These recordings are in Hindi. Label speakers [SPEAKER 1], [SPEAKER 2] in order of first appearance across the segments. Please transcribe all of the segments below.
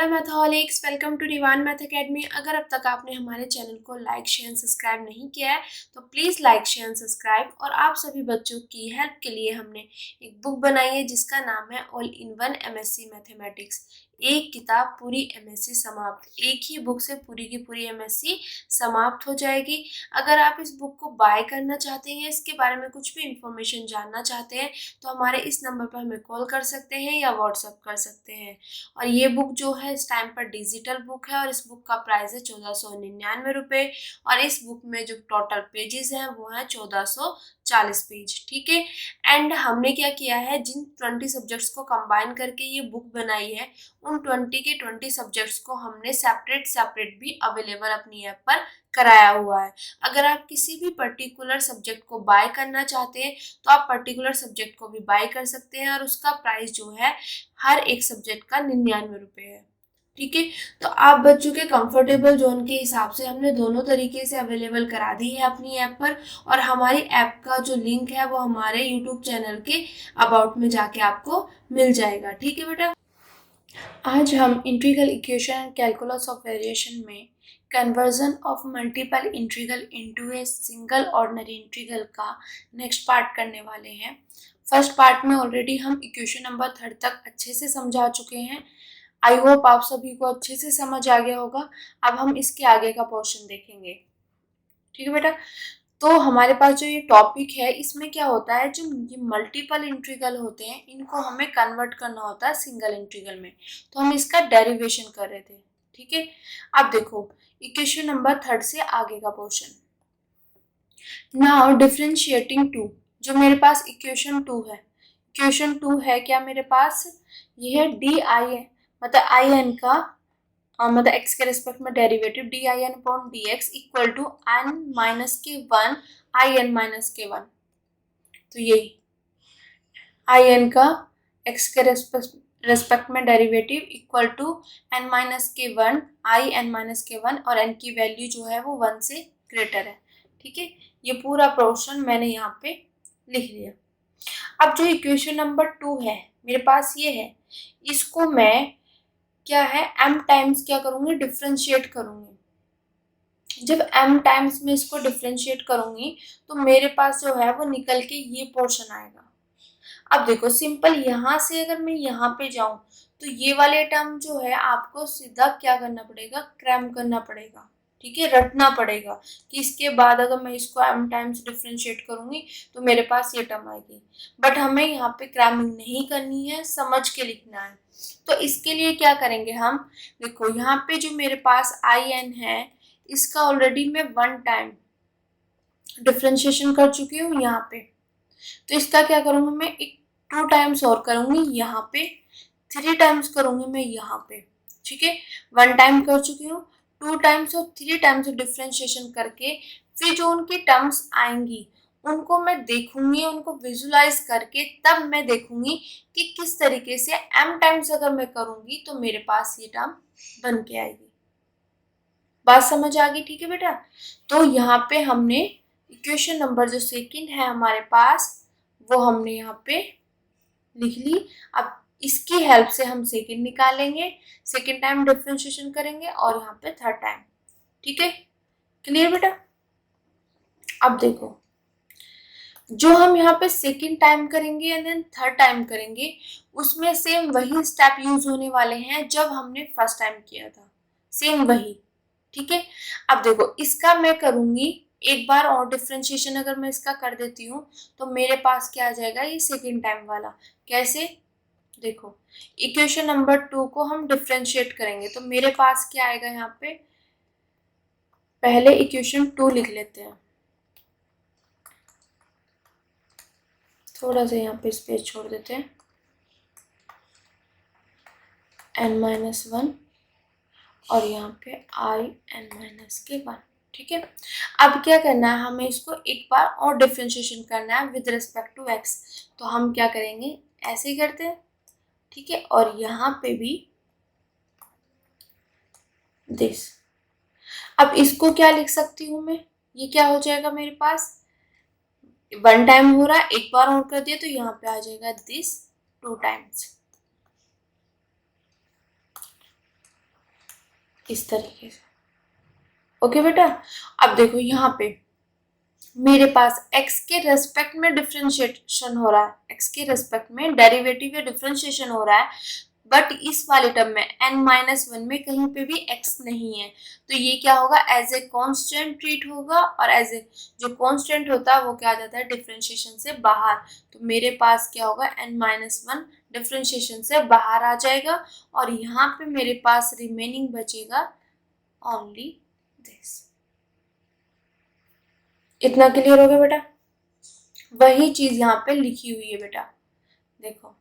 [SPEAKER 1] Hello mathaholics, welcome to Rivan math academy. अगर अब तक आपने हमारे चैनल को लाइक शेयर सब्सक्राइब नहीं किया है तो प्लीज़ लाइक शेयर सब्सक्राइब। और आप सभी बच्चों की हेल्प के लिए हमने एक बुक बनाई है जिसका नाम है all in one MSc mathematics. एक किताब पूरी एमएससी समाप्त। एक ही बुक से पूरी की पूरी एमएससी समाप्त हो जाएगी। अगर आप इस बुक को बाय करना चाहते हैं, इसके बारे में कुछ भी इंफॉर्मेशन जानना चाहते हैं तो हमारे इस नंबर पर हमें कॉल कर सकते हैं या व्हाट्सएप कर सकते हैं। और ये बुक जो है इस टाइम पर डिजिटल बुक है और इस बुक का प्राइस है 1499 रुपये। और इस बुक में जो टोटल पेजेस हैं वो है 1440 पेज। ठीक है। एंड हमने क्या किया है, जिन 20 सब्जेक्ट्स को कंबाइन करके ये बुक बनाई है उन 20 के 20 सब्जेक्ट्स को हमने सेपरेट भी अवेलेबल अपनी ऐप पर कराया हुआ है। अगर आप किसी भी पर्टिकुलर सब्जेक्ट को बाय करना चाहते हैं तो आप पर्टिकुलर सब्जेक्ट को भी बाय कर सकते हैं और उसका प्राइस जो है हर एक सब्जेक्ट का 99 रुपये है। ठीक है। तो आप बच्चों के कंफर्टेबल जोन के हिसाब से हमने दोनों तरीके से अवेलेबल करा दी है अपनी ऐप पर। और हमारी ऐप का जो लिंक है वो हमारे यूट्यूब चैनल के अबाउट में जाके आपको मिल जाएगा। ठीक है बेटा। आज हम integral equation and calculus of variation में conversion of multiple integral into a single ordinary integral का नेक्स्ट पार्ट करने वाले हैं। फर्स्ट पार्ट में ऑलरेडी हम इक्वेशन नंबर 3 तक अच्छे से समझा चुके हैं। आई होप आप सभी को अच्छे से समझ आ गया होगा। अब हम इसके आगे का पोर्शन देखेंगे। ठीक है बेटा। तो हमारे पास जो ये टॉपिक है इसमें क्या होता है, जो ये मल्टीपल इंटीग्रल होते हैं इनको हमें कन्वर्ट करना होता है सिंगल इंटीग्रल में। तो हम इसका डेरिवेशन कर रहे थे। ठीक है। अब देखो इक्वेशन नंबर 3 से आगे का पोर्शन। नाउ डिफरेंशिएटिंग 2, जो मेरे पास इक्वेशन 2 है। इक्वेशन 2 है क्या मेरे पास, ये है डी आई एन, मतलब आई एन का मतलब x के रेस्पेक्ट में derivative d I n upon d x equal to n minus के 1 आई एन माइनस के 1। तो ये आई एन का x के रेस्पेक्ट में derivative equal to n minus के 1 आई एन माइनस के 1 और n की वैल्यू जो है वो 1 से ग्रेटर है। ठीक है। ये पूरा पोर्शन मैंने यहाँ पे लिख लिया। अब जो इक्वेशन नंबर 2 है मेरे पास ये है, इसको मैं क्या है m टाइम्स क्या करूँगी, डिफ्रेंशिएट करूँगी। जब m टाइम्स में इसको डिफ्रेंशिएट करूँगी तो मेरे पास जो है वो निकल के ये पोर्शन आएगा। अब देखो सिंपल, यहाँ से अगर मैं यहाँ पे जाऊँ तो ये वाले टर्म जो है आपको सीधा क्या करना पड़ेगा, क्रैम करना पड़ेगा। ठीक है, रटना पड़ेगा कि इसके बाद अगर मैं इसको m टाइम्स डिफ्रेंशिएट करूँगी तो मेरे पास ये टर्म आएगी। बट हमें यहाँ पे क्रैमिंग नहीं करनी है, समझ के लिखना है। तो इसके लिए क्या करेंगे हम, देखो यहाँ पे जो मेरे पास आई एन है इसका ऑलरेडी मैं 1 टाइम डिफ्रेंशिएशन कर चुकी हूँ यहाँ पे। तो इसका क्या करूँगी मैं, एक 2 टाइम्स और करूँगी यहाँ पे, 3 टाइम्स करूँगी मैं यहाँ पे। ठीक है, 1 टाइम कर चुकी हूँ, 2 टाइम्स और 3 टाइम्स डिफ्रेंशिएशन करके फिर जो उनकी टर्म्स आएंगी उनको मैं देखूंगी, उनको विजुलाइज करके तब मैं देखूंगी कि किस तरीके से m टाइम्स अगर मैं करूंगी तो मेरे पास ये टर्म बन के आएगी। बात समझ आ गई। ठीक है बेटा। तो यहाँ पे हमने इक्वेशन नंबर जो सेकंड है हमारे पास वो हमने यहाँ पे लिख ली। अब इसकी हेल्प से हम सेकंड निकालेंगे, सेकंड टाइम डिफरेंशिएशन करेंगे और यहाँ पे थर्ड टाइम। ठीक है, क्लियर बेटा। अब देखो जो हम यहाँ पे सेकंड टाइम करेंगे एंड देन थर्ड टाइम करेंगे उसमें सेम वही स्टेप यूज होने वाले हैं जब हमने फर्स्ट टाइम किया था, सेम वही। ठीक है। अब देखो इसका मैं करूंगी एक बार और डिफरेंशिएशन, अगर मैं इसका कर देती हूँ तो मेरे पास क्या आ जाएगा, ये सेकंड टाइम वाला। कैसे, देखो इक्वेशन नंबर 2 को हम डिफरेंशिएट करेंगे तो मेरे पास क्या आएगा, यहाँ पे पहले इक्वेशन 2 लिख लेते हैं। थोड़ा सा यहाँ पे स्पेस छोड़ देते हैं, n-1 और यहाँ पे in-1। ठीक है। अब क्या करना है, हमें इसको एक बार और डिफरेंशिएशन करना है विद रिस्पेक्ट टू x। तो हम क्या करेंगे, ऐसे ही करते हैं। ठीक है, और यहाँ पे भी दिस। अब इसको क्या लिख सकती हूँ मैं, ये क्या हो जाएगा मेरे पास, 1 टाइम हो रहा है, एक बार और कर दिया तो यहाँ पे आ जाएगा दिस 2 टाइम्स। इस तरीके से। ओके बेटा, अब देखो यहाँ पे मेरे पास x के रेस्पेक्ट में डिफरेंशिएशन हो रहा है, x के रेस्पेक्ट में डेरिवेटिव या डिफरेंशिएशन हो रहा है, बट इस वाले टर्म में n-1 में कहीं पे भी x नहीं है, तो ये क्या होगा, एज ए कांस्टेंट ट्रीट होगा, और एज ए जो कांस्टेंट होता है वो क्या आ जाता है डिफरेंशिएशन से बाहर। तो मेरे पास क्या होगा, n-1 डिफरेंशिएशन से बाहर आ जाएगा, और यहाँ पे मेरे पास रिमेनिंग बचेगा ओनली दिस। इतना क्लियर हो गया बेटा? वही चीज यहाँ पे लिखी हुई है बेटा, देखो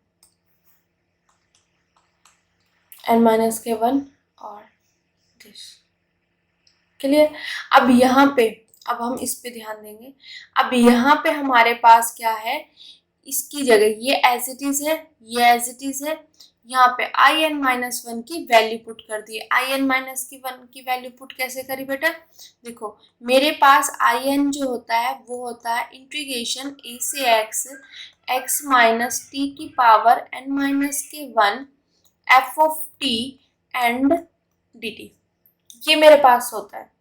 [SPEAKER 1] n-1 और दिस। क्लियर? अब यहाँ पे अब हम इस पे ध्यान देंगे। अब यहाँ पे हमारे पास क्या है, इसकी जगह ये एज इट इज है, ये एज इट इज है, यहाँ पे in-1 की वैल्यू पुट कर दी। in-1 की वैल्यू पुट कैसे करी बेटा? देखो मेरे पास in जो होता है वो होता है इंटीग्रेशन a से x माइनस टी की power n-1 f of t and dt, ये मेरे पास होता है।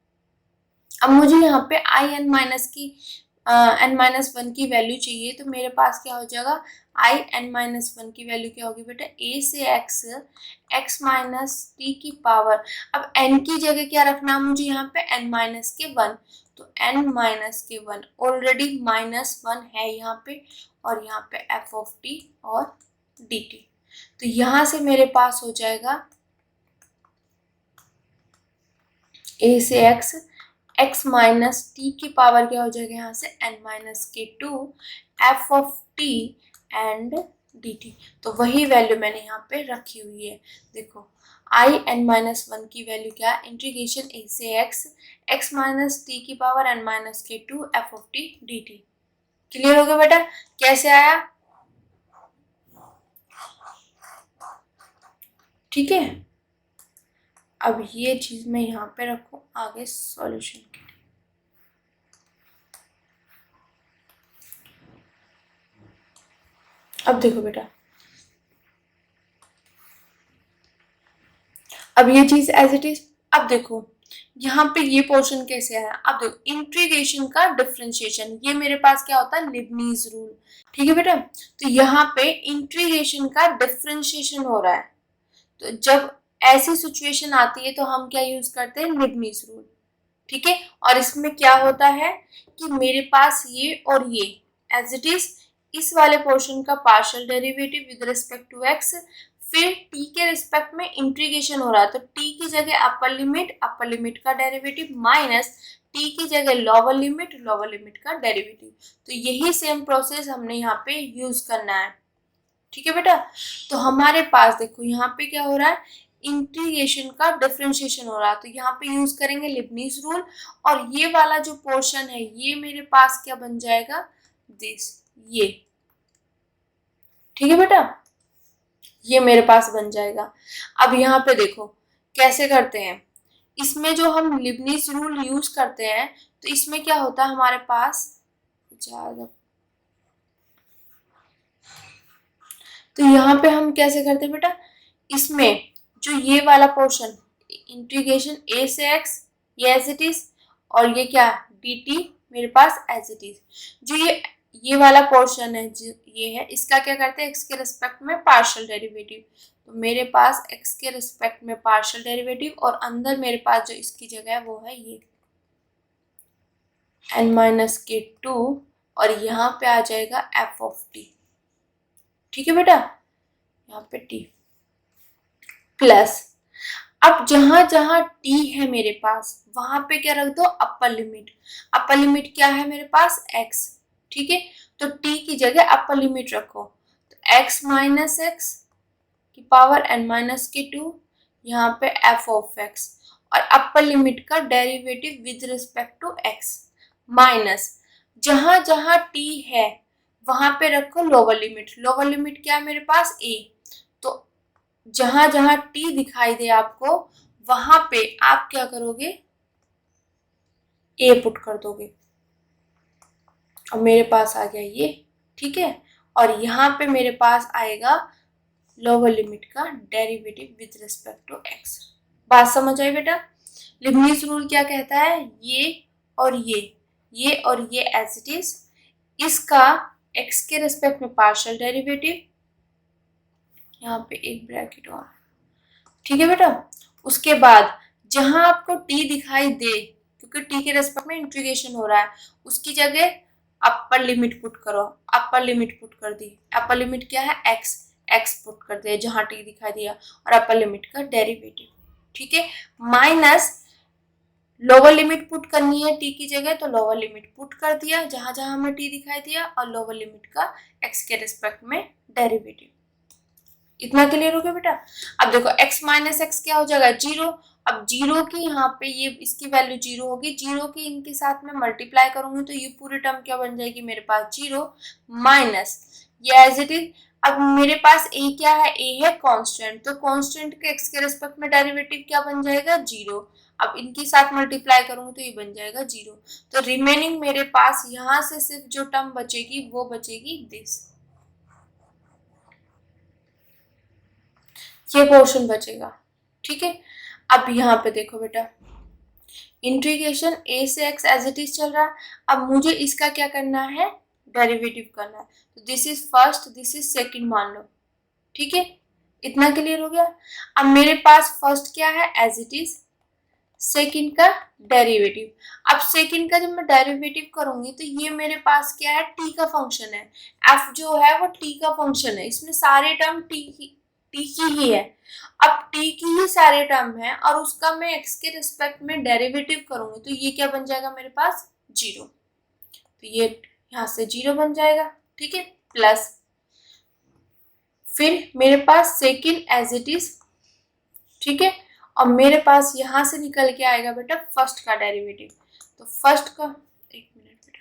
[SPEAKER 1] अब मुझे यहाँ पे n-1 की वैल्यू चाहिए, तो मेरे पास क्या हो जाएगा, in-1 की वैल्यू क्या होगी बेटा, a से x माइनस टी की पावर। अब n की जगह क्या रखना है मुझे यहाँ पे, n-1, तो n-1 ऑलरेडी -1 है यहाँ पे, और यहाँ पे f ऑफ t और dt। तो यहाँ से मेरे पास हो जाएगा a से x माइनस टी की पावर क्या हो जाएगा यहाँ से n-2 f of t and dt। तो वही वैल्यू मैंने यहाँ पे रखी हुई है। देखो in-1 की वैल्यू क्या है, इंटीग्रेशन a से x माइनस टी की power n-2 f of t dt। Clear हो गया बेटा? कैसे आया? ठीक है, अब ये चीज मैं यहाँ पे रखूं आगे सॉल्यूशन के लिए। अब देखो बेटा, अब ये चीज एज इट इज। अब देखो यहाँ पे ये पोर्शन कैसे आया, अब देखो इंटीग्रेशन का डिफरेंशिएशन, ये मेरे पास क्या होता है, लिबनीज रूल। ठीक है बेटा, तो यहाँ पे इंटीग्रेशन का डिफरेंशिएशन हो रहा है, तो जब ऐसी सिचुएशन आती है तो हम क्या यूज करते हैं, लिबनीज रूल। ठीक है, और इसमें क्या होता है कि मेरे पास ये और ये एज इट इज, इस वाले पोर्शन का partial derivative with respect to x, फिर t के रिस्पेक्ट में इंटीग्रेशन हो रहा है, तो t की जगह अपर लिमिट का डेरिवेटिव माइनस t की जगह लोअर लिमिट का डेरिवेटिव। तो यही सेम प्रोसेस हमने यहाँ पे यूज करना है। ठीक है बेटा, तो हमारे पास देखो यहाँ पे क्या हो रहा है, इंटीग्रेशन का डिफरेंशिएशन हो रहा है, तो यहाँ पे यूज करेंगे लिबनीज रूल, और ये वाला जो पोर्शन है ये मेरे पास क्या बन जाएगा, दिस, ये। ठीक है बेटा, ये मेरे पास बन जाएगा। अब यहाँ पे देखो कैसे करते हैं, इसमें जो हम लिबनीज रूल यूज करते हैं तो इसमें क्या होता है हमारे पास, तो यहाँ पे हम कैसे करते हैं बेटा, इसमें जो ये वाला पोर्शन इंटीग्रेशन a से x, ये एज इट इज, और ये क्या dt मेरे पास एज इट इज। जो ये वाला पोर्शन है जो ये है, इसका क्या करते हैं, x के रिस्पेक्ट में पार्शियल डेरिवेटिव, तो मेरे पास x के रिस्पेक्ट में पार्शियल डेरिवेटिव, और अंदर मेरे पास जो इसकी जगह है वो है ये n-2, और यहाँ पे आ जाएगा f ऑफ t। ठीक है बेटा, यहाँ पे t प्लस, अब जहां जहां t है मेरे पास वहां पे क्या रख दो, अपर लिमिट क्या है मेरे पास, x। ठीक है, तो t की जगह अपर लिमिट रखो, तो x माइनस एक्स की पावर n-2, यहाँ पे f ऑफ x, और अपर लिमिट का derivative with respect to x, minus जहां जहां t है वहां पे रखो लोअर लिमिट क्या है मेरे पास, a। तो जहां जहां t दिखाई दे आपको वहां पे आप क्या करोगे, a पुट कर दोगे, और मेरे पास आ गया ये। ठीक है, और यहाँ पे मेरे पास आएगा लोअर लिमिट का derivative with respect to x, बात समझ आई बेटा? लिबनीज रूल क्या कहता है? और ये और ये एज इट इज, इसका x के रेस्पेक्ट में पार्शियल डेरिवेटिव, यहाँ पे एक ब्रैकेट और, ठीक है बेटा। उसके बाद जहां आपको t दिखाई दे, क्योंकि t के रेस्पेक्ट में इंटीग्रेशन हो रहा है, उसकी जगह अपर लिमिट पुट करो। अपर लिमिट पुट कर दी। अपर लिमिट क्या है? x पुट कर दिया जहां t दिखाई दिया, और अपर लिमिट का डेरिवेटिव, ठीक है। माइनस लोअर लिमिट पुट करनी है t की जगह, तो लोअर लिमिट पुट कर दिया जहां जहां हमें t दिखाई दिया, और लोअर लिमिट का x के रिस्पेक्ट में डेरिवेटिव। इतना क्लियर हो गया बेटा? अब देखो x माइनस एक्स क्या हो जाएगा? 0। अब 0 की यहाँ पे ये इसकी वैल्यू 0 होगी, 0 की इनके साथ में मल्टीप्लाई करूंगी तो ये पूरी टर्म क्या बन जाएगी मेरे पास? 0 माइनस ये एज इट इज। अब मेरे पास a क्या है? a है कांस्टेंट, तो कांस्टेंट के x के रिस्पेक्ट में डेरिवेटिव क्या बन जाएगा? 0। अब इनके साथ मल्टीप्लाई करूंगी तो ये बन जाएगा 0। तो रिमेनिंग मेरे पास यहाँ से सिर्फ जो टर्म बचेगी वो बचेगी दिस, ये पोर्शन बचेगा, ठीक है। अब यहाँ पे देखो बेटा, इंटीग्रेशन a से x एज इट इज चल रहा है। अब मुझे इसका क्या करना है? डेरिवेटिव करना है। तो this is first, this is second मान लो, ठीक है। इतना क्लियर हो गया? अब मेरे पास फर्स्ट क्या है? As it is. सेकंड का डेरिवेटिव। अब सेकंड का जब मैं डेरिवेटिव करूंगी तो ये मेरे पास क्या है? t का फंक्शन है। f जो है वो t का फंक्शन है, इसमें सारे टर्म t की ही है। अब t की ही सारे टर्म है और उसका मैं x के रिस्पेक्ट में डेरिवेटिव करूंगी तो ये क्या बन जाएगा मेरे पास? 0। तो ये यहाँ से 0 बन जाएगा, ठीक है। प्लस फिर मेरे पास सेकंड एज इट इज, ठीक है। और मेरे पास यहां से निकल के आएगा बेटा फर्स्ट का डेरिवेटिव। तो फर्स्ट का, एक मिनट बेटा,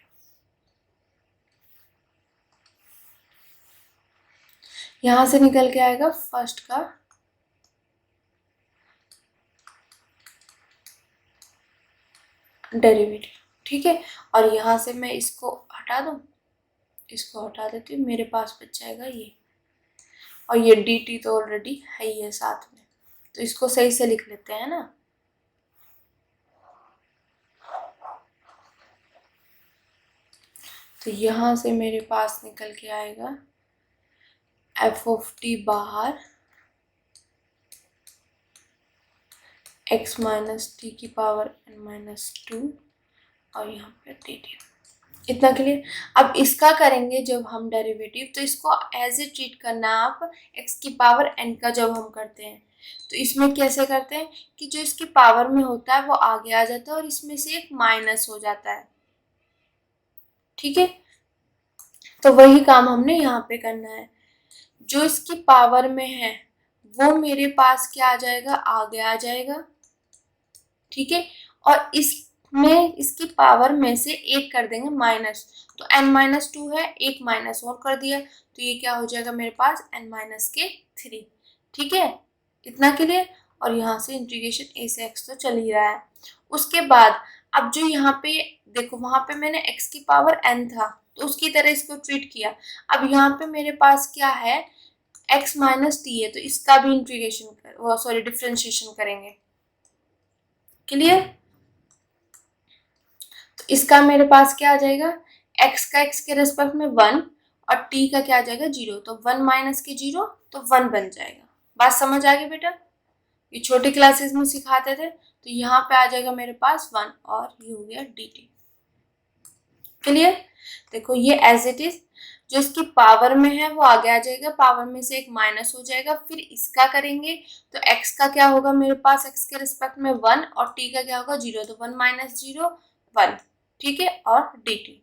[SPEAKER 1] यहां से निकल के आएगा फर्स्ट का डेरिवेटिव, ठीक है। और यहां से मैं इसको हटा दूं, इसको हटा देती हूँ, मेरे पास बच जाएगा ये, और ये dt तो ऑलरेडी है ही है साथ में, तो इसको सही से लिख लेते हैं ना। तो यहां से मेरे पास निकल के आएगा f ऑफ t बाहर x माइनस टी की पावर n माइनस 2 और यहाँ पे dt। इतना क्लियर? अब इसका करेंगे जब हम डेरिवेटिव, तो इसको एज ए ट्रीट करना आप x की पावर n का जब हम करते हैं तो इसमें कैसे करते हैं कि जो इसकी पावर में होता है वो आगे आ जाता है और इसमें से एक माइनस हो जाता है, ठीक है। तो वही काम हमने यहाँ पे करना है। जो इसकी पावर में है वो मेरे पास क्या आ जाएगा? आगे आ जाएगा, ठीक है। और इसमें इसकी पावर में से एक कर देंगे माइनस, तो n माइनस 2 है, एक माइनस और कर दिया तो ये क्या हो जाएगा मेरे पास? n माइनस के 3, ठीक है। इतना क्लियर? और यहाँ से इंटीग्रेशन a से x तो चल ही रहा है। उसके बाद अब जो यहाँ पे देखो, वहां पे मैंने x की पावर n था तो उसकी तरह इसको ट्रीट किया। अब यहाँ पे मेरे पास क्या है? x माइनस टी है, तो इसका भी इंटीग्रेशन डिफ्रेंशिएशन करेंगे। क्लियर? तो इसका मेरे पास क्या आ जाएगा? x का x के रेस्पेक्ट में 1 और t का क्या आ जाएगा? 0। तो 1 माइनस के 0 तो 1 बन जाएगा। बात समझ आ गई बेटा? ये छोटी क्लासेस में सिखाते थे। तो यहाँ पे आ जाएगा मेरे पास 1 और ये हो गया dt। क्लियर? देखो ये एज इट इज, जो इसकी पावर में है वो आगे आ जाएगा, पावर में से एक माइनस हो जाएगा। फिर इसका करेंगे तो x का क्या होगा मेरे पास? x के रिस्पेक्ट में 1 और t का क्या होगा? 0। तो 1 माइनस 0 1, ठीक है। और dt।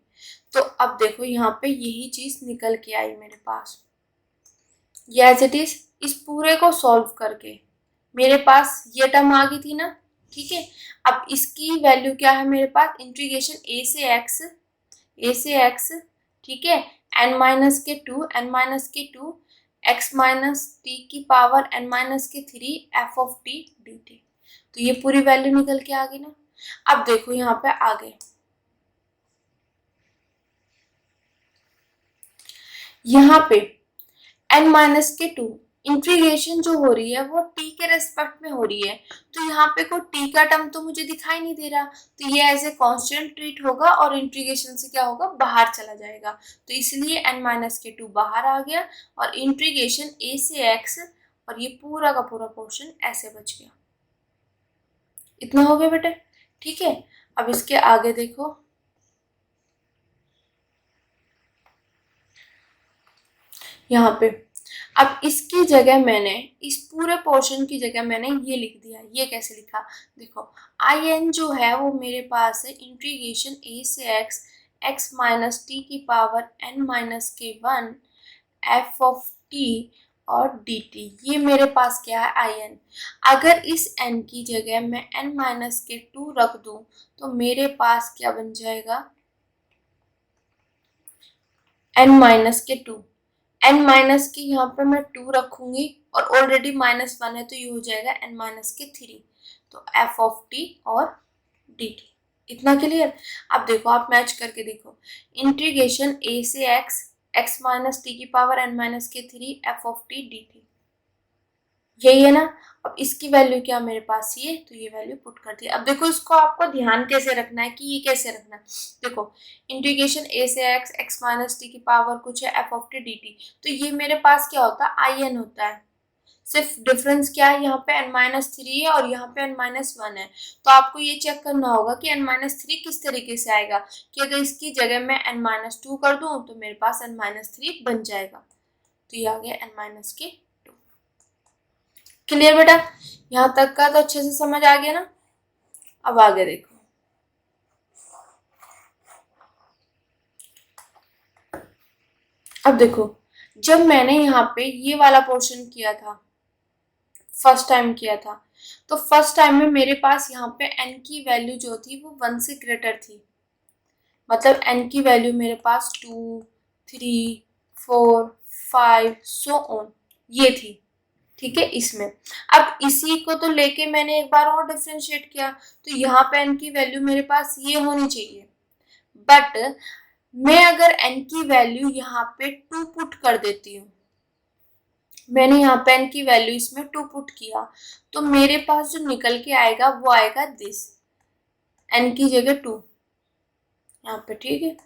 [SPEAKER 1] तो अब देखो यहाँ पे यही चीज निकल के आई मेरे पास, ये एज इट इज। इस पूरे को सॉल्व करके मेरे पास ये टर्म आ गई थी ना, ठीक है। अब इसकी वैल्यू क्या है मेरे पास? इंटीग्रेशन a से x, ठीक है, n माइनस के 2 x माइनस टी की पावर n माइनस के 3 f ऑफ t dt। तो ये पूरी वैल्यू निकल के आ गई ना। अब देखो यहाँ पे आगे, यहाँ पे n माइनस के 2 इंटीग्रेशन जो हो रही है वो टी के रेस्पेक्ट में हो रही है, तो यहाँ पे कोई टी का टर्म तो मुझे दिखाई नहीं दे रहा, तो ये एज ए कॉन्स्टेंट ट्रीट होगा और इंटीग्रेशन से क्या होगा, बाहर चला जाएगा। तो इसलिए n-k2 बाहर आ गया और इंटीग्रेशन a से x और ये पूरा का पूरा पोर्शन ऐसे बच गया। इतना हो गया बेटे, ठीक है। अब इसके आगे देखो, यहाँ पे अब इसकी जगह मैंने, इस पूरे पोर्शन की जगह मैंने ये लिख दिया। ये कैसे लिखा, देखो आई एन जो है वो मेरे पास है इंटीग्रेशन ए से एक्स, एक्स माइनस टी की पावर एन माइनस के वन एफ ऑफ टी और डी टी। ये मेरे पास क्या है, आई एन। अगर इस एन की जगह मैं एन माइनस के टू रख दूं तो मेरे पास क्या बन जाएगा, एन माइनस के टू। एन माइनस की यहाँ पे मैं टू रखूंगी और ऑलरेडी माइनस वन है तो ये हो जाएगा एन माइनस के थ्री। तो एफ ऑफ टी और डी टी, इतना क्लियर। अब देखो आप मैच करके देखो, इंटीग्रेशन ए से एक्स, एक्स माइनस टी की पावर एन माइनस के three F of T D T, यही है ना। अब इसकी वैल्यू क्या मेरे पास, ये तो ये वैल्यू पुट कर दी। अब देखो इसको आपको ध्यान कैसे रखना है कि ये कैसे रखना है। देखो इंटीग्रेशन ए से एक्स, एक्स माइनस टी की पावर कुछ है F of T D T, तो ये मेरे पास क्या होता है, आई एन होता है। सिर्फ डिफरेंस क्या है, यहाँ पे एन माइनस थ्री है और यहाँ पे एन माइनस वन है। तो आपको ये चेक करना होगा कि एन माइनस थ्री किस तरीके से आएगा, कि अगर इसकी जगह मैं एन माइनस टू कर दूं तो मेरे पास एन माइनस थ्री बन जाएगा। तो ये आ गया एन माइनस के। क्लियर बेटा, यहाँ तक का तो अच्छे से समझ आ गया ना। अब आगे देखो, अब देखो जब मैंने यहाँ पे ये वाला पोर्शन किया था, फर्स्ट टाइम किया था, तो फर्स्ट टाइम में मेरे पास यहाँ पे n की वैल्यू जो थी वो 1 से ग्रेटर थी। मतलब n की वैल्यू मेरे पास 2, 3, 4, 5 सो ऑन ये थी, ठीक है। इसमें अब इसी को तो लेके मैंने एक बार और डिफरेंशिएट किया, तो यहाँ पे n की वैल्यू मेरे पास ये होनी चाहिए। बट मैं अगर n की वैल्यू यहाँ पे 2 पुट कर देती हूँ, मैंने यहाँ पे n की वैल्यू इसमें 2 पुट किया, तो मेरे पास जो निकल के आएगा वो आएगा दिस, n की जगह 2 यहाँ पे, ठीक है।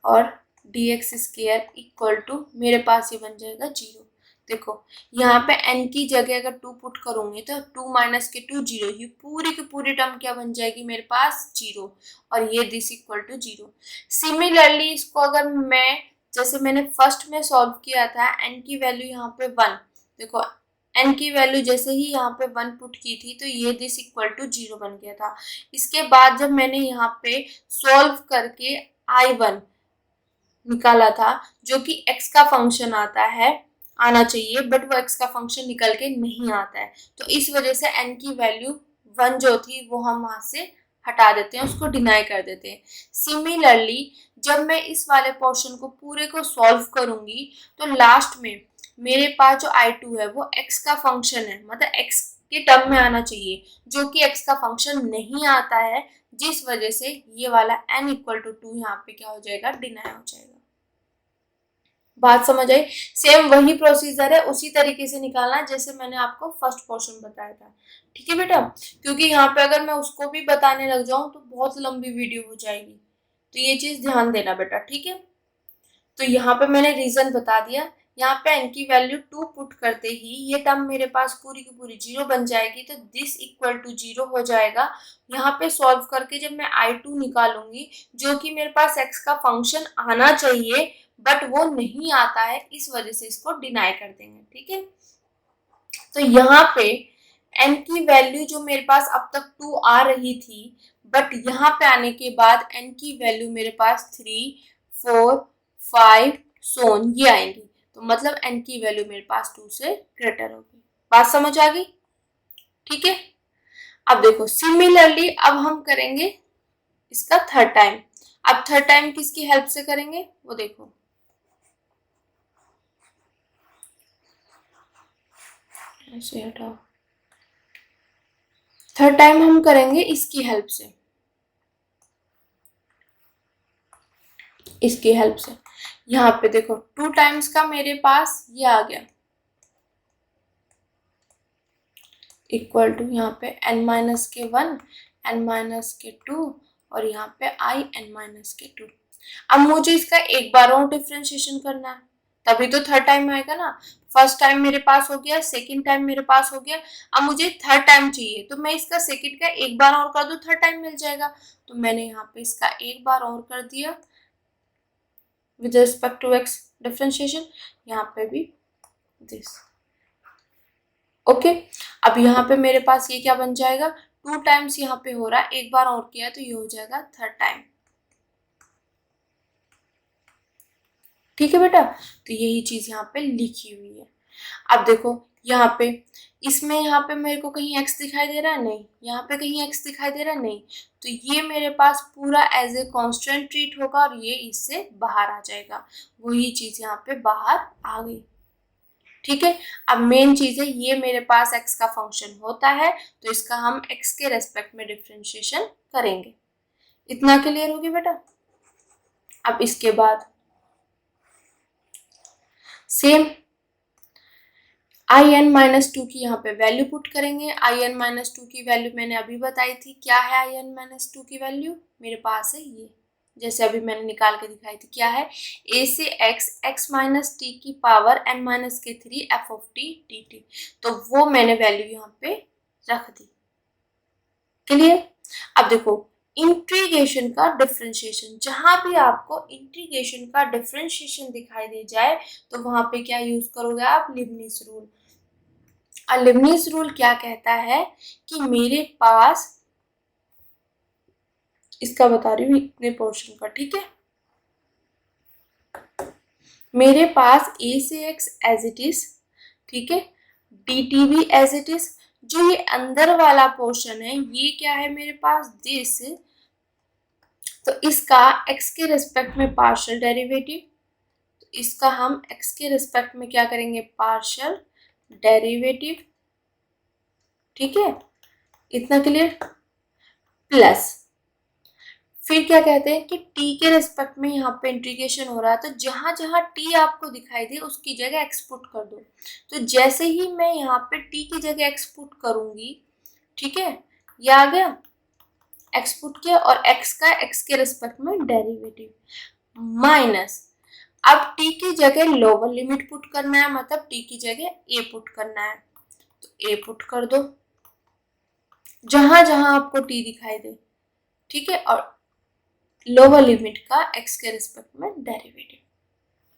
[SPEAKER 1] और d x square equal to मेरे पास ये बन जाएगा 0। देखो यहाँ पे n की जगह अगर 2 पुट करूंगी तो 2 माइनस के 2 0, ये पूरी की पूरी टर्म क्या बन जाएगी मेरे पास 0, और ये दिस इक्वल टू 0। सिमिलरली इसको अगर मैं, जैसे मैंने फर्स्ट में सॉल्व किया था, n की वैल्यू यहाँ पे 1, देखो n की वैल्यू जैसे ही यहाँ पे 1 पुट की थी तो ये दिस इक्वल टू 0 बन गया था। इसके बाद जब मैंने यहाँ पे सॉल्व करके I1 निकाला था, जो कि x का फंक्शन आता है, आना चाहिए, बट वो x का फंक्शन निकल के नहीं आता है, तो इस वजह से n की वैल्यू 1 जो थी वो हम वहां से हटा देते हैं, उसको डिनाई कर देते हैं। सिमिलरली जब मैं इस वाले पोर्शन को पूरे को सॉल्व करूंगी तो लास्ट में मेरे पास जो I2 है वो x का फंक्शन है, मतलब x के टर्म में आना चाहिए, जो कि x का फंक्शन नहीं आता है, जिस वजह से ये वाला n इक्वल टू 2 यहाँ पे क्या हो जाएगा, डिनाई हो जाएगा। बात समझ आई। सेम वही प्रोसीजर है, उसी तरीके से निकालना जैसे मैंने आपको फर्स्ट पोर्शन बताया था, ठीक है बेटा। क्योंकि यहाँ पे अगर मैं उसको भी बताने लग जाऊं तो बहुत लंबी वीडियो हो जाएगी, तो ये चीज ध्यान देना बेटा, ठीक है। तो यहाँ पे मैंने रीजन बता दिया, यहाँ पे n की वैल्यू 2 पुट करते ही ये टर्म मेरे पास पूरी की पूरी 0 बन जाएगी, तो दिस इक्वल टू 0 हो जाएगा। यहाँ पे सॉल्व करके जब मैं I2 निकालूंगी, जो कि मेरे पास x का फंक्शन आना चाहिए बट वो नहीं आता है, इस वजह से इसको डिनाई कर देंगे, ठीक है। तो यहाँ पे n की वैल्यू जो मेरे पास अब तक 2 आ रही थी, बट यहाँ पे आने के बाद n की वैल्यू मेरे पास 3, 4, 5 सोन ये आएंगी, तो मतलब n की वैल्यू मेरे पास 2 से ग्रेटर होगी। बात समझ आ गई, ठीक है। अब देखो सिमिलरली अब हम करेंगे इसका थर्ड टाइम। अब थर्ड टाइम किसकी हेल्प से करेंगे वो देखो, ऐसे हटाओ। थर्ड टाइम हम करेंगे इसकी हेल्प से, इसकी हेल्प से। यहाँ पे देखो 2 टाइम्स का मेरे पास ये आ गया, इक्वल टू यहाँ पे n-1 n-2 और यहाँ पे i(n-2). अब मुझे इसका एक बार और डिफ्रेंशिएशन करना है, तभी तो थर्ड टाइम आएगा ना। फर्स्ट टाइम मेरे पास हो गया, सेकंड टाइम मेरे पास हो गया, अब मुझे थर्ड टाइम चाहिए, तो मैं इसका सेकंड का एक बार और कर दूं, थर्ड टाइम मिल जाएगा। तो मैंने यहाँ पे इसका एक बार और कर दिया with respect to x differentiation, यहाँ पे भी दिस। ओके, अब यहाँ पे मेरे पास ये क्या बन जाएगा, 2 टाइम्स यहाँ पे हो रहा है, एक बार और किया तो ये हो जाएगा थर्ड टाइम। ठीक है बेटा, तो यही चीज यहाँ पे लिखी हुई है। अब देखो यहाँ पे, इसमें यहाँ पे मेरे को कहीं x दिखाई दे रहा है, नहीं, यहाँ पे कहीं x दिखाई दे रहा है, नहीं, तो ये मेरे पास पूरा एज ए कांस्टेंट ट्रीट होगा और ये इससे बाहर आ जाएगा, वही चीज यहाँ पे बाहर आ गई। ठीक है, अब मेन चीज है, ये मेरे पास x का फंक्शन होता है, तो इसका हम x के रेस्पेक्ट में डिफ्रेंशिएशन करेंगे। इतना क्लियर हो गया बेटा। अब इसके बाद सेम in-2 की यहाँ पे वैल्यू पुट करेंगे। in-2 की वैल्यू मैंने अभी बताई थी, क्या है in-2 की वैल्यू, मेरे पास है ये, जैसे अभी मैंने निकाल के दिखाई थी, क्या है, a से x माइनस टी की power n-3 f of T dt, तो वो मैंने वैल्यू यहाँ पे रख दी। क्लियर। अब देखो इंटीग्रेशन का डिफरेंशिएशन, जहां भी आपको इंटीग्रेशन का डिफरेंशिएशन दिखाई दे जाए तो वहां पे क्या यूज करोगे आप, लीबनिज़ रूल। और लीबनिज़ रूल क्या कहता है कि मेरे पास, इसका बता रही हूँ इतने पोर्शन का, ठीक है, मेरे पास a से x एज इट इज, ठीक है, dt भी एज इट इज, जो ये अंदर वाला पोर्शन है ये क्या है मेरे पास, दिस, तो इसका x के रिस्पेक्ट में पार्शियल डेरिवेटिव, तो इसका हम x के रिस्पेक्ट में क्या करेंगे, पार्शियल डेरिवेटिव। ठीक है, इतना क्लियर। प्लस फिर क्या कहते हैं कि t के रिस्पेक्ट में यहाँ पे इंटीग्रेशन हो रहा है, तो जहां जहां t आपको दिखाई दे उसकी जगह x पुट कर दो। तो जैसे ही मैं यहाँ पे t की जगह x पुट करूंगी, ठीक है, ये आ गया, x पुट किया और x का x के रिस्पेक्ट में डेरिवेटिव, माइनस अब t की जगह लोअर लिमिट पुट करना है, मतलब t की जगह a पुट करना है, तो a पुट कर दो जहां जहां आपको t दिखाई दे, ठीक है, और लोअर लिमिट का x के रिस्पेक्ट में डेरिवेटिव।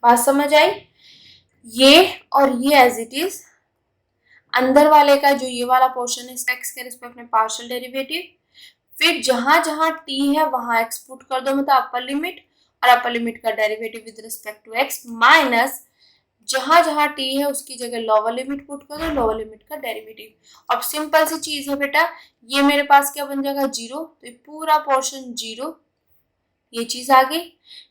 [SPEAKER 1] बात समझ आई। ये और ये एज इट इज, अंदर वाले का जो ये वाला पोर्शन है इसका x के रिस्पेक्ट में पार्शियल डेरिवेटिव, फिर जहां जहां t है वहां x पुट कर दो, मतलब अपर लिमिट, और अपर लिमिट का derivative with respect to x, minus जहां जहां t है उसकी जगह लोअर लिमिट पुट कर दो, लोअर लिमिट का डेरिवेटिव। अब सिंपल सी चीज है बेटा, ये मेरे पास क्या बन जाएगा, 0, तो ये पूरा पोर्शन 0, ये चीज आ गई।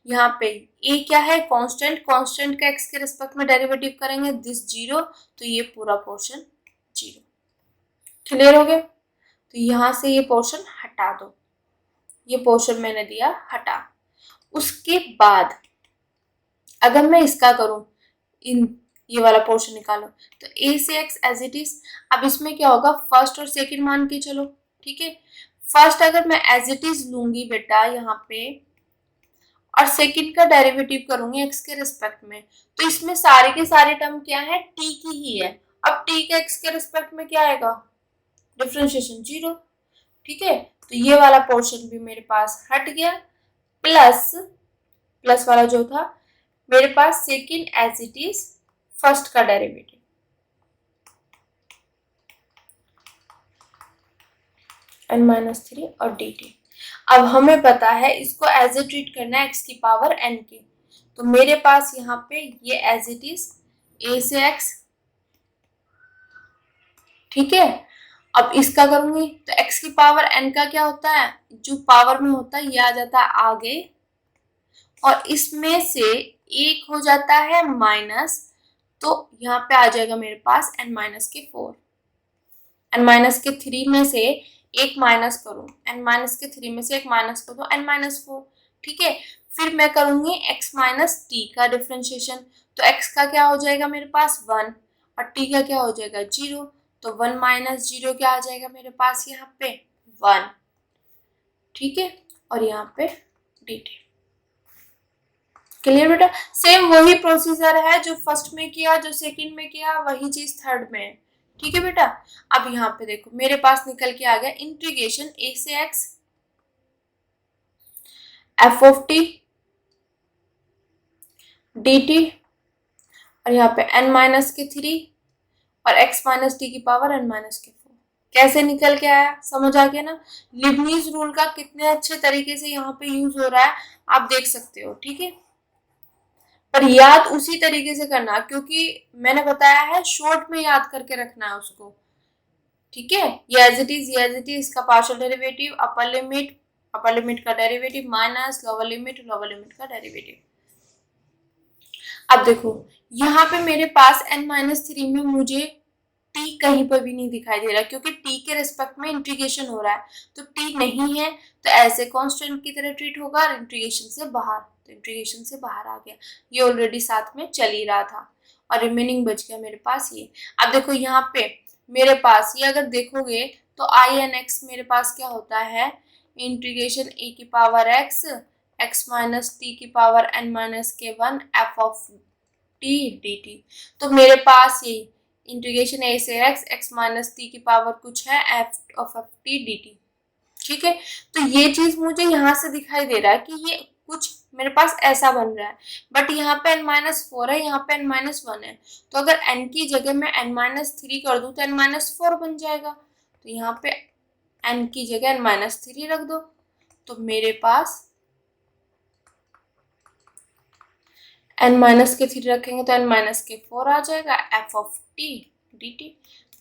[SPEAKER 1] यहाँ पे a क्या है, कांस्टेंट, कांस्टेंट का x के रिस्पेक्ट में डेरिवेटिव करेंगे, दिस 0, तो ये पूरा पोर्शन 0। क्लियर हो गया। तो यहाँ से ये पोर्शन हटा दो, ये पोर्शन मैंने दिया हटा। उसके बाद अगर मैं इसका करूं, ये वाला पोर्शन निकालो, तो a से x एज इट इज। अब इसमें क्या होगा, फर्स्ट और सेकंड मान के चलो, ठीक है, फर्स्ट अगर मैं एज इट इज लूंगी बेटा यहाँ पे, और सेकंड का डेरिवेटिव करूंगी x के रिस्पेक्ट में, तो इसमें सारे के सारे टर्म क्या है, t की ही है। अब t का x के रिस्पेक्ट में क्या आएगा, डिफरेंशिएशन 0। ठीक है, तो ये वाला पोर्शन भी मेरे पास हट गया, प्लस प्लस वाला जो था मेरे पास second as it is first का डेरिवेटिव, n-3 और dt। अब हमें पता है इसको एज ए ट्रीट करना है x की पावर n के, तो मेरे पास यहाँ पे ये एज इट इज a से x, ठीक है। अब इसका करूंगी तो x की पावर n का क्या होता है, जो पावर में होता है ये आ जाता है आगे, और इसमें से एक हो जाता है माइनस, तो यहाँ पे आ जाएगा मेरे पास n-4, n-3 में से एक माइनस करो, n-3 में से एक माइनस करो तो n-4, ठीक है। फिर मैं करूंगी x माइनस टी का डिफ्रेंशिएशन, तो x का क्या हो जाएगा मेरे पास 1 और t का क्या हो जाएगा 0, तो 1 माइनस 0 क्या आ जाएगा मेरे पास यहाँ पे 1, ठीक है, और यहाँ पे dt। क्लियर बेटा? सेम वही प्रोसीजर है जो फर्स्ट में किया, जो सेकंड में किया, वही चीज थर्ड में है, ठीक है बेटा। अब यहाँ पे देखो मेरे पास निकल के आ गया इंटीग्रेशन a से x f of t dt, और यहाँ पे n माइनस के 3 और x माइनस टी की पावर n माइनस के 4। कैसे निकल के आया, समझ आ गया ना? लिबनीज रूल का कितने अच्छे तरीके से यहाँ पे यूज हो रहा है आप देख सकते हो, ठीक है। पर याद उसी तरीके से करना, क्योंकि मैंने बताया है शॉर्ट में याद करके रखना है उसको, ठीक है। ये एज इट इज इसका पार्शियल डेरिवेटिव, अपर लिमिट का डेरिवेटिव माइनस लोअर लिमिट का डेरिवेटिव। अब देखो यहाँ पे मेरे पास n-3 में मुझे t कहीं पर भी नहीं दिखाई दे रहा, क्योंकि t के रिस्पेक्ट में इंटीग्रेशन हो रहा है, तो t नहीं है तो ऐसे कांस्टेंट की तरह ट्रीट होगा, इंटीग्रेशन से बाहर, तो इंटीग्रेशन से बाहर आ गया, ये ऑलरेडी साथ में चल ही रहा था, और रिमेनिंग बच गया मेरे पास ये। अब देखो यहाँ पे मेरे पास ये अगर देखोगे तो आई एन एक्स मेरे पास क्या होता है, इंटीग्रेशन ए की power x x minus T की पावर एन माइनस के 1 F of T D T. तो मेरे पास ये इंटीग्रेशन ए से एक्स एक्स माइनस टी की पावर कुछ है F of T D T, ठीक है। तो ये चीज मुझे यहाँ से दिखाई दे रहा है कि ये कुछ मेरे पास ऐसा बन रहा है, बट यहाँ पे n-4 है, यहाँ पे n-1 है, तो अगर n की जगह मैं n-3 कर दूं तो n-4 बन जाएगा, तो यहाँ पे n की जगह n-3 रख दो, तो मेरे पास n-3 रखेंगे तो n-4 आ जाएगा f ऑफ t dt।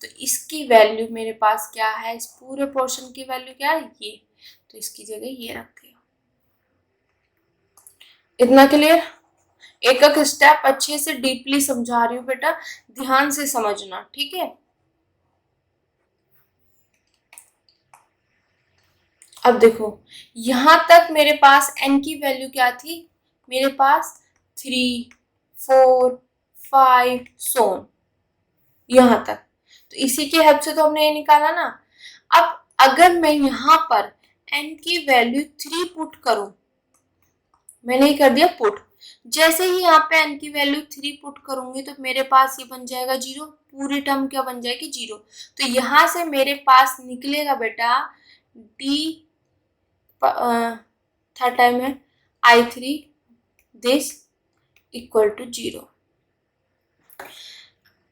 [SPEAKER 1] तो इसकी वैल्यू मेरे पास क्या है, इस पूरे पोर्शन की वैल्यू क्या है ये, तो इसकी जगह ये रख दिया। इतना क्लियर? एक एक स्टेप अच्छे से डीपली समझा रही हूँ बेटा, ध्यान से समझना, ठीक है। अब देखो यहां तक मेरे पास n की वैल्यू क्या थी, मेरे पास 3 4 5 सोन, यहां तक, तो इसी की हेल्प से तो हमने ये निकाला ना। अब अगर मैं यहां पर n की वैल्यू 3 पुट करूं, मैंने ही कर दिया पुट, जैसे ही यहाँ पे n की वैल्यू 3 पुट करूंगी तो मेरे पास ये बन जाएगा 0, पूरी टर्म क्या बन जाएगी 0। तो यहाँ से मेरे पास निकलेगा बेटा d थर्ड टाइम है I3 this equal to 0।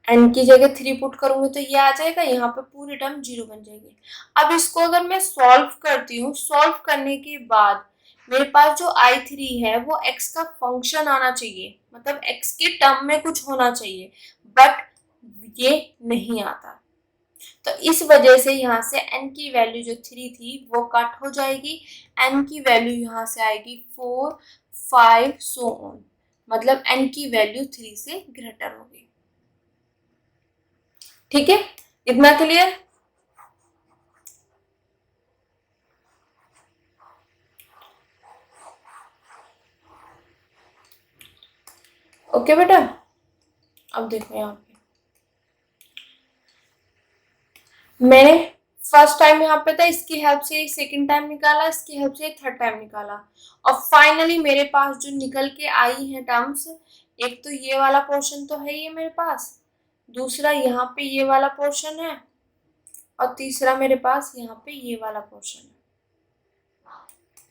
[SPEAKER 1] n की जगह 3 पुट करूंगी तो ये आ जाएगा, यहाँ पे पूरी टर्म 0 बन जाएगी। अब इसको अगर मैं सॉल्व करती हूँ, सॉल्व करने के बाद मेरे पास जो I3 है वो x का फंक्शन आना चाहिए, मतलब x के टर्म में कुछ होना चाहिए, बट ये नहीं आता। तो इस वजह से यहाँ से n की वैल्यू जो 3 थी वो कट हो जाएगी, n की वैल्यू यहाँ से आएगी 4 5 सो ऑन, मतलब n की वैल्यू 3 से ग्रेटर होगी, ठीक है। इतना क्लियर? ओके बेटा। अब देखो यहाँ पे मैंने फर्स्ट टाइम यहाँ पे था, इसकी हेल्प से सेकंड टाइम निकाला, इसकी हेल्प से थर्ड टाइम निकाला, और फाइनली मेरे पास जो निकल के आई है टर्म्स, एक तो ये वाला पोर्शन तो है ये मेरे पास, दूसरा यहाँ पे ये वाला पोर्शन है, और तीसरा मेरे पास यहाँ पे ये वाला पोर्शन है,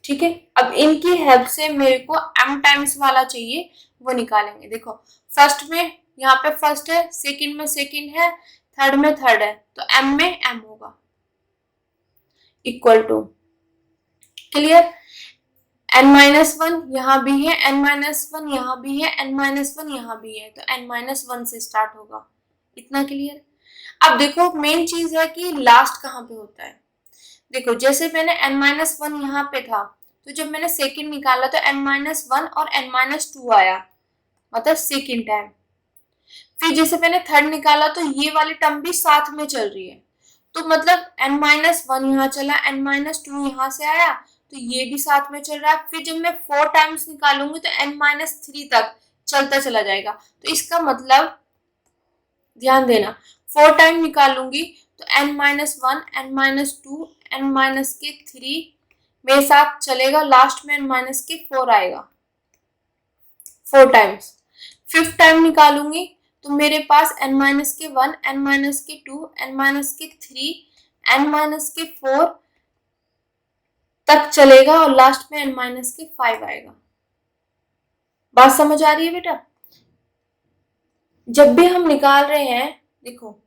[SPEAKER 1] ठीक है। अब इनकी हेल्प से मेरे को m टाइम्स वाला चाहिए, वो निकालेंगे। देखो फर्स्ट में यहाँ पे फर्स्ट है, सेकंड में सेकंड है, थर्ड में थर्ड है, तो m में m होगा इक्वल टू, क्लियर। n-1 यहाँ भी है, n-1 यहाँ भी है, n-1 यहाँ भी है, तो n-1 से स्टार्ट होगा, इतना क्लियर। अब देखो मेन चीज है कि लास्ट कहाँ पे होता है। देखो जैसे मैंने n-1 यहाँ पे था, तो जब मैंने सेकंड निकाला तो n-1 और n-2 आया, मतलब सेकंड टाइम। फिर जैसे मैंने थर्ड निकाला तो ये वाली टर्म भी साथ में चल रही है, तो मतलब n-1 यहाँ चला, n-2 यहाँ से आया, तो ये भी साथ में चल रहा है। फिर जब मैं 4 टाइम्स निकालूंगी तो n-3 तक चलता चला जाएगा, तो इसका मतलब ध्यान देना 4 टाइम निकालूंगी तो n-1, n-2, n-3 मेरे साथ चलेगा, लास्ट में n-4 आएगा 4 टाइम्स। 5th टाइम निकालूंगी तो मेरे पास n-1, n-2, n-3, n-4 तक चलेगा और लास्ट में n-5 आएगा। बात समझ आ रही है बेटा? जब भी हम निकाल रहे हैं, देखो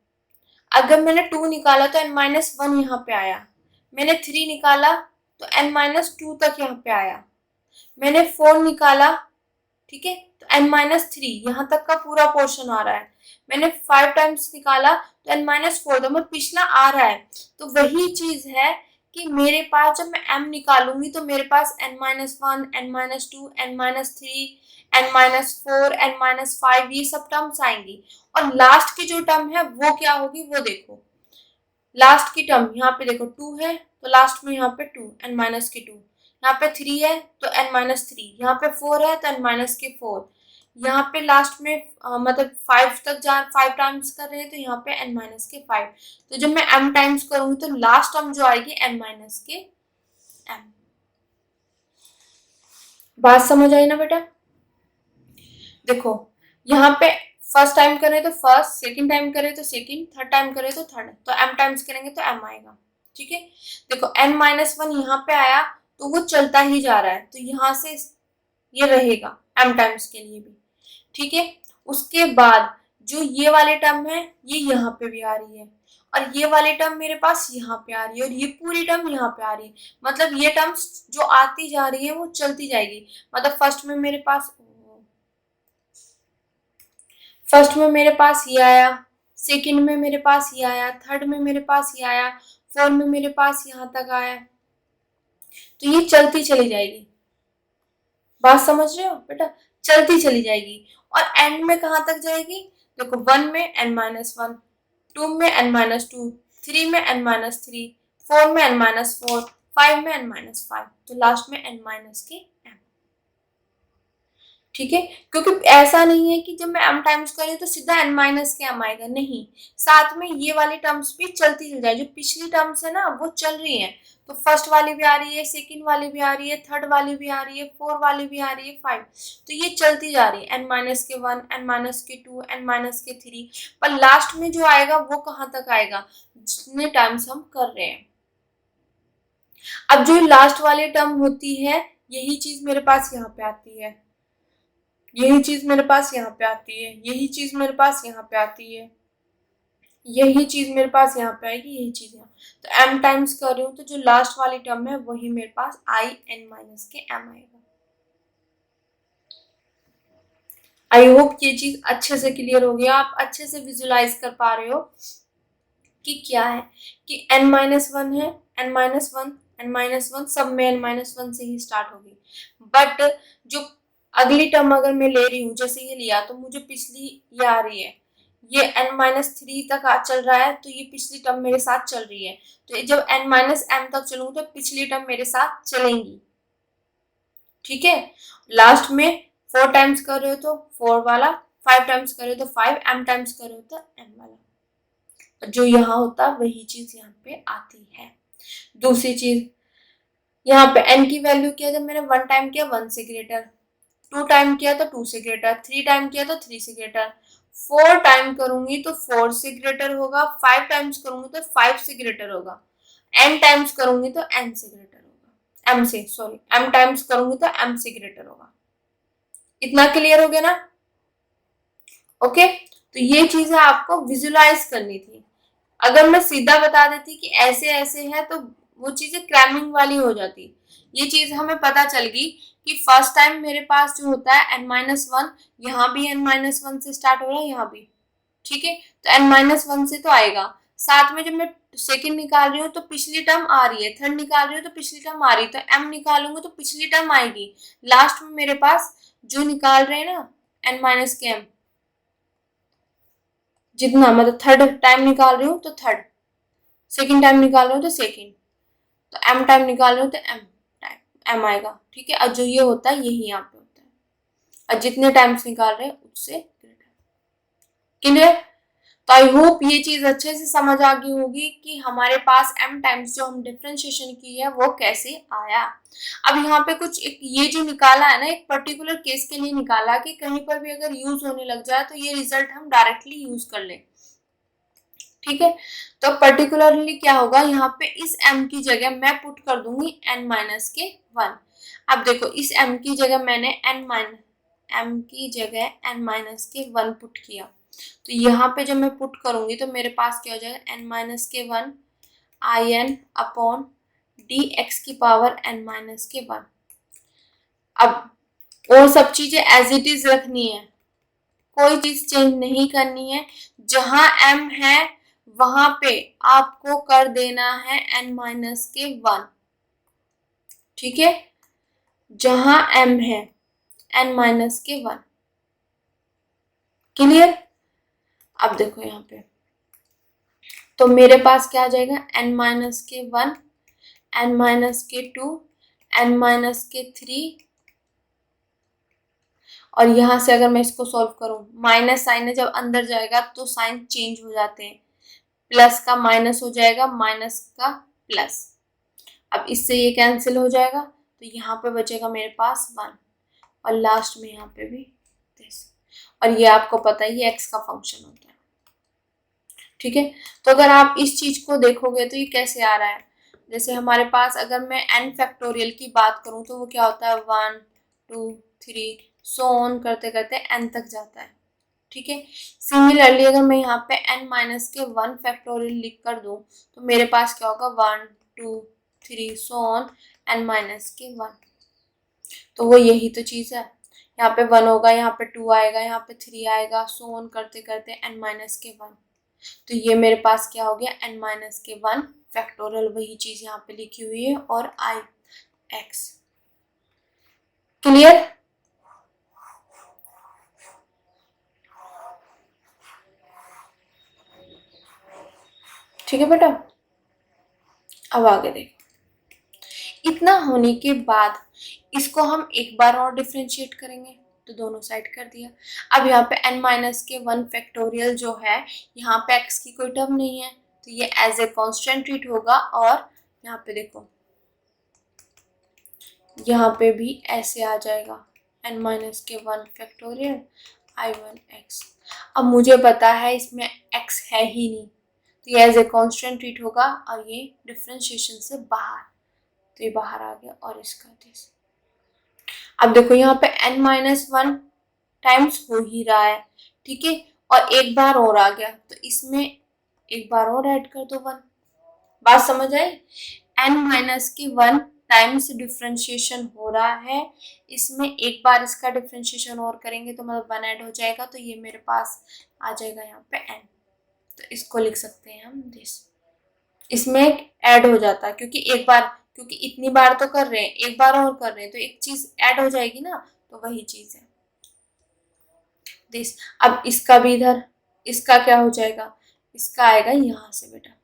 [SPEAKER 1] अगर मैंने 2 निकाला तो n-1 यहाँ पे आया, मैंने 3 निकाला तो n-2 तक यहाँ पे आया, मैंने 4 निकाला, ठीक है, तो n-3 यहाँ तक का पूरा पोर्शन आ रहा है, मैंने 5 टाइम्स निकाला तो n-4 तो मैं पिछला आ रहा है। तो वही चीज है कि मेरे पास जब मैं m निकालूंगी तो मेरे पास n-1, n-2, n-3, n-4, n-5 ये सब टर्म्स आएंगी, और लास्ट की जो टर्म है वो क्या होगी वो देखो। लास्ट की टर्म यहाँ पे देखो 2 है तो लास्ट में यहाँ पे 2, n-2, यहाँ पे 3 है तो n-3, यहाँ पे 4 है तो n-4, यहाँ पे लास्ट में मतलब 5 तक 5 टाइम्स कर रहे हैं तो यहाँ पे n-5। तो जब मैं m टाइम्स करूंगी तो लास्ट टर्म जो आएगी m। बात समझ आई ना बेटा? देखो यहाँ पे फर्स्ट टाइम करें तो फर्स्ट, सेकंड टाइम करें तो सेकंड, थर्ड टाइम करें तो थर्ड, तो m टाइम्स करेंगे तो m आएगा, ठीक है। देखो n-1 यहाँ पे आया तो वो चलता ही जा रहा है, तो यहाँ से ये रहेगा m टाइम्स के लिए भी, ठीक है। उसके बाद जो ये वाले टर्म है ये यहाँ पे भी आ रही है, और ये वाली टर्म मेरे पास यहाँ पे आ रही है, और ये पूरी टर्म यहाँ पे आ रही है, मतलब ये टर्म्स जो आती जा रही है वो चलती जाएगी। मतलब फर्स्ट में मेरे पास ये आया, सेकंड में मेरे पास ये आया, थर्ड में मेरे पास ये आया, फोर्थ में मेरे पास यहाँ तक आया, तो ये चलती चली जाएगी। बात समझ रहे हो बेटा? चलती चली जाएगी, और एंड में कहाँ तक जाएगी? देखो 1 में n-1, 2 में n-2, 3 में n-3, 4 में n-4, 5 में n-5, तो लास्ट में n-m, ठीक है। क्योंकि ऐसा नहीं है कि जब मैं m टाइम्स करी तो सीधा n-m आएगा, नहीं, साथ में ये वाली टर्म्स भी चलती चल जाए, जो पिछली टर्म्स है ना वो चल रही है, तो फर्स्ट वाली भी आ रही है, सेकंड वाली भी आ रही है, थर्ड वाली भी आ रही है, फोर्थ वाली भी आ रही है, 5, तो ये चलती जा रही है n-1, n-2, n-3, पर लास्ट में जो आएगा वो कहाँ तक आएगा? जितने टाइम्स हम कर रहे हैं। अब जो लास्ट वाली टर्म होती है यही चीज मेरे पास यहाँ पे आती है, यही चीज मेरे पास यहाँ पे आती है, यही चीज मेरे पास यहाँ पे आती है, यही चीज मेरे पास यहाँ पे आएगी, यही चीज यहाँ, तो m टाइम्स कर रही हूँ तो जो लास्ट वाली टर्म है वही मेरे पास in-m आएगा। आई होप ये चीज अच्छे से क्लियर हो गया, आप अच्छे से विजुलाइज कर पा रहे हो कि क्या है, कि n-1 है, n-1 सब में n-1 से ही स्टार्ट होगी, बट जो अगली टर्म अगर मैं ले रही हूँ, जैसे ये लिया तो मुझे पिछली ये आ रही है, ये n-3 तक चल रहा है, तो ये पिछली टर्म मेरे साथ चल रही है, तो जब n-m तक चलूंगी तो पिछली टर्म मेरे साथ चलेंगी, ठीक है। लास्ट में 4 टाइम्स कर रहे हो तो 4 वाला, 5 टाइम्स कर रहे हो तो 5, m टाइम्स कर रहे हो तो m वाला, जो यहाँ होता है वही चीज यहाँ पे आती है। दूसरी चीज यहाँ पे n की वैल्यू क्या, जब मैंने 1 टाइम किया 1 से ग्रेटर, 2 टाइम किया तो 2 से ग्रेटर, 3 टाइम किया तो 3 से ग्रेटर, 4 टाइम करूंगी तो 4 से ग्रेटर होगा, 5 टाइम्स करूंगी तो 5 से ग्रेटर होगा, n टाइम्स करूंगी तो n से ग्रेटर होगा, m टाइम्स करूंगी तो m से ग्रेटर होगा। इतना क्लियर हो गया ना? ओके, तो ये चीजें आपको विजुलाइज करनी थी। अगर मैं सीधा बता देती कि ऐसे ऐसे है तो वो चीजें क्रैमिंग वाली हो जाती। ये चीज हमें पता चल गई कि फर्स्ट टाइम मेरे पास जो होता है n-1, यहाँ भी n-1 से स्टार्ट हो रहा है, यहाँ भी, ठीक है, तो n-1 से तो आएगा, साथ में जब मैं सेकंड निकाल रही हूँ तो पिछली टर्म आ रही है, थर्ड निकाल रही हूँ तो पिछली टर्म आ रही है, तो m निकालूंगी तो पिछली टर्म आएगी, लास्ट में मेरे पास जो निकाल रहे हैं ना n-m, जितना मतलब थर्ड टाइम निकाल रही हूँ तो थर्ड, सेकंड टाइम निकाल रही हूँ तो सेकंड, तो m टाइम निकाल रही हूँ तो m आएगा, ठीक है। और जो ये होता है यही यहाँ पे होता है, और जितने टाइम्स निकाल रहे हैं उससे क्लियर। तो आई होप ये चीज अच्छे से समझ आ गई होगी कि हमारे पास m टाइम्स जो हम डिफरेंशिएशन की है वो कैसे आया। अब यहाँ पे कुछ एक ये जो निकाला है ना, एक पर्टिकुलर केस के लिए निकाला कि कहीं पर भी अगर यूज होने लग जाए तो ये रिजल्ट हम डायरेक्टली यूज कर लें। ठीक है, तो पर्टिकुलरली क्या होगा, यहाँ पे इस m की जगह मैं पुट कर दूंगी n-1। अब देखो इस m की जगह मैंने m की जगह n-1 पुट किया, तो यहाँ पे जब मैं पुट करूंगी तो मेरे पास क्या हो जाएगा n-1 in अपॉन dx की पावर n-1। अब और सब चीजें एज इट इज रखनी है, कोई चीज चेंज नहीं करनी है। जहां m है वहां पे आपको कर देना है n-1। ठीक है, जहां m है n-1। क्लियर। अब देखो यहाँ पे तो मेरे पास क्या आ जाएगा n-1, n-2, n-3, और यहां से अगर मैं इसको सॉल्व करूं, माइनस साइन है जब अंदर जाएगा तो साइन चेंज हो जाते हैं, प्लस का माइनस हो जाएगा, माइनस का प्लस। अब इससे ये कैंसिल हो जाएगा तो यहाँ पे बचेगा मेरे पास 1, और लास्ट में यहाँ पे भी दिस। और ये आपको पता ही है x का फंक्शन होता है। ठीक है, तो अगर आप इस चीज को देखोगे तो ये कैसे आ रहा है, जैसे हमारे पास अगर मैं n फैक्टोरियल की बात करूं तो वो क्या होता है 1 2 3 सो ऑन करते करते n तक जाता है। ठीक है, सिमिलरली अगर मैं यहाँ पे n-1 फैक्टोरियल लिख कर दूं तो मेरे पास क्या होगा 1 2 3 सो ऑन n-1। तो वो यही तो चीज है, यहाँ पे 1 होगा, यहाँ पे 2 आएगा, यहाँ पे 3 आएगा, सो ऑन करते करते n-1। तो ये मेरे पास क्या हो गया n-1 फैक्टोरियल, वही चीज यहाँ पे लिखी हुई है, और ix। क्लियर। ठीक है बेटा, अब आगे देखो। इतना होने के बाद इसको हम एक बार और डिफ्रेंशिएट करेंगे, तो दोनों साइड कर दिया। अब यहाँ पे n-1 फैक्टोरियल जो है, यहाँ पे x की कोई टर्म नहीं है तो ये एज ए कांस्टेंट ट्रीट होगा, और यहाँ पे देखो यहाँ पे भी ऐसे आ जाएगा n-1 फैक्टोरियल i1x। अब मुझे पता है इसमें x है ही नहीं, तो ये एज ए कांस्टेंट ट्रीट होगा, और ये डिफरेंशिएशन से बाहर, तो ये बाहर आ गया, और इसका दिस। अब देखो यहाँ पे n-1 टाइम्स हो ही रहा है। ठीक है, और एक बार और आ गया तो इसमें एक बार और ऐड कर दो 1। बात समझ आई। n-1 टाइम्स डिफरेंशिएशन हो रहा है, इसमें एक बार इसका डिफरेंशिएशन और करेंगे तो मतलब 1 ऐड हो जाएगा, तो ये मेरे पास आ जाएगा यहाँ पे n। तो इसको लिख सकते हैं हम दिस, इसमें ऐड हो जाता है क्योंकि एक बार, क्योंकि इतनी बार तो कर रहे हैं, एक बार और कर रहे हैं तो एक चीज ऐड हो जाएगी ना, तो वही चीज है दिस। अब इसका भी इधर, इसका क्या हो जाएगा, इसका आएगा यहां से बेटा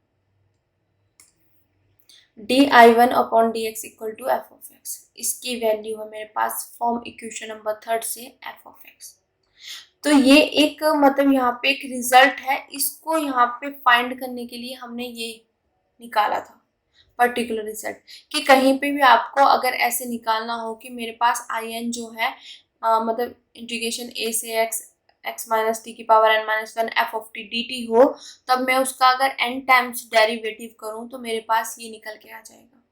[SPEAKER 1] di1 upon dx equal to f of x. इसकी वैल्यू है मेरे पास फॉर्म इक्वेशन नंबर 3 से एफ ऑफ एक्स। तो ये एक मतलब यहाँ पे एक रिजल्ट है, इसको यहाँ पे फाइंड करने के लिए हमने ये निकाला था पर्टिकुलर रिजल्ट, कि कहीं पे भी आपको अगर ऐसे निकालना हो कि मेरे पास in जो है मतलब इंटीग्रेशन a से x माइनस टी की power n-1 F of T D T हो, तब मैं उसका अगर n टाइम्स डेरिवेटिव करूं तो मेरे पास ये निकल के आ जाएगा।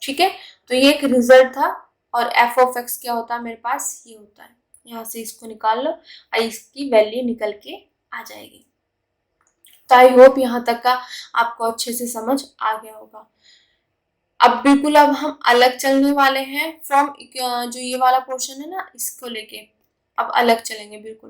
[SPEAKER 1] ठीक है, तो ये एक रिजल्ट था, और एफ ऑफ एक्स क्या होता है मेरे पास ये होता है, यहाँ से इसको निकाल लो और इसकी वैल्यू निकल के आ जाएगी। तो आई होप यहाँ तक का आपको अच्छे से समझ आ गया होगा। अब बिल्कुल अब हम अलग चलने वाले हैं फ्रॉम जो ये वाला पोर्शन है ना, इसको लेके अब अलग चलेंगे बिल्कुल।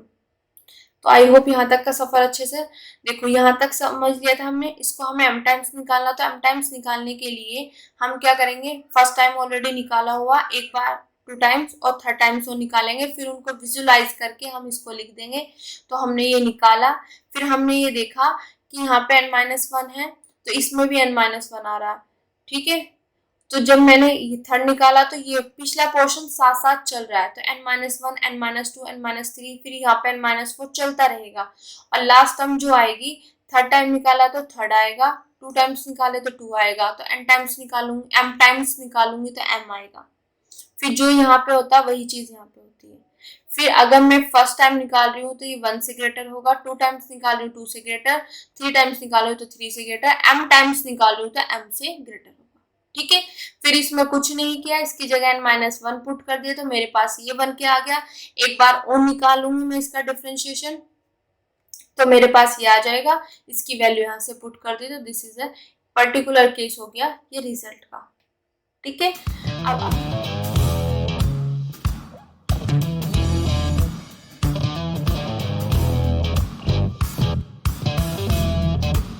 [SPEAKER 1] तो आई होप यहाँ तक का सफर अच्छे से देखो, यहाँ तक समझ लिया था हमने। इसको हमें m टाइम्स निकालना, तो m टाइम्स निकालने के लिए हम क्या करेंगे, फर्स्ट टाइम ऑलरेडी निकाला हुआ, एक बार 2 टाइम्स और 3rd टाइम्स वो निकालेंगे, फिर उनको विजुलाइज करके हम इसको लिख देंगे। तो हमने ये निकाला, फिर हमने ये देखा कि यहाँ पे n-1 है तो इसमें भी n-1 आ रहा है। ठीक है, तो जब मैंने ये थर्ड निकाला तो ये पिछला पोर्शन साथ साथ चल रहा है, तो n-1, n-2, n-3, फिर यहाँ पे n-4 चलता रहेगा। और लास्ट टर्म जो आएगी, थर्ड टाइम निकाला तो थर्ड आएगा, 2 टाइम्स निकाले तो 2 आएगा, तो m टाइम्स निकालूंगी तो m आएगा। फिर जो यहाँ पे होता है वही चीज यहाँ पे होती है। फिर अगर मैं फर्स्ट टाइम निकाल रही हूँ तो ये 1 से ग्रेटर होगा, 2 टाइम्स निकाल रही हूँ 2 से ग्रेटर, 3 टाइम्स निकाल रही हूँ तो 3 से ग्रेटर, m टाइम्स निकाल रही हूँ तो m से ग्रेटर होगा। ठीक है, फिर इसमें कुछ नहीं किया, इसकी जगह n-1 पुट कर दिया तो मेरे पास ये बन के आ गया। एक बार और निकालूंगी मैं इसका डिफरेंशिएशन, तो मेरे पास ये आ जाएगा, इसकी वैल्यू यहाँ से पुट कर दी तो this is a particular case हो गया ये रिजल्ट का। ठीक है, अब